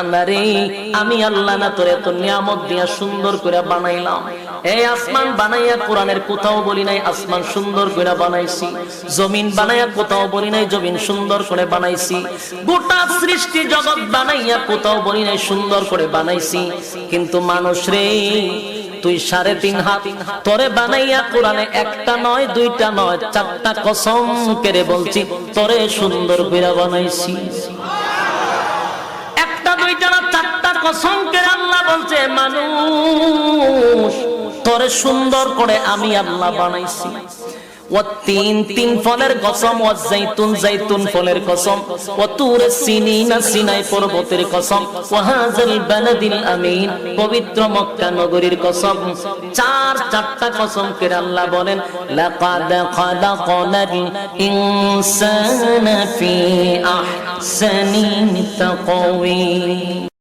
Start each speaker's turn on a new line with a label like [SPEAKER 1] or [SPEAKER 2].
[SPEAKER 1] আরে আমি আল্লাহ না তোরে এত নিয়ামত দিয়া সুন্দর করে বানাইলাম। এই আসমান বানাইয়া কোরআনের কোথাও বলি নাই আসমান সুন্দর করে বানাইছি, জমিন বানাইয়া কোথাও বলি নাই জমিন সুন্দর করে বানাইছি, গোটা সৃষ্টি জগৎ বানাইয়া কোথাও বলি নাই সুন্দর করে বানাইছি। কিন্তু মানুষ রে, তুই 3.5 হাত তোরে বানাইয়া কোরআনে একটা নয় দুইটা নয় 4টা কসম করে বলছি তোরে সুন্দর করে বানাইছি। দুইটা না 4টা কসম করে আল্লাহ বলছে মানুষ তোরে সুন্দর করে আমি আল্লাহ বানাইছি। তিন ফলের কসম, জাইতুন ফলের কসম, সিনাই পর্বতের কসম, ওয়াহাযাল বালাদিল আমিন পবিত্র মক্কা নগরীর কসম। 4টা কসম করে আল্লাহ বলেন লাকাদ খালাকনাল ইনসানা ফি আহসানি তাকওয়িম।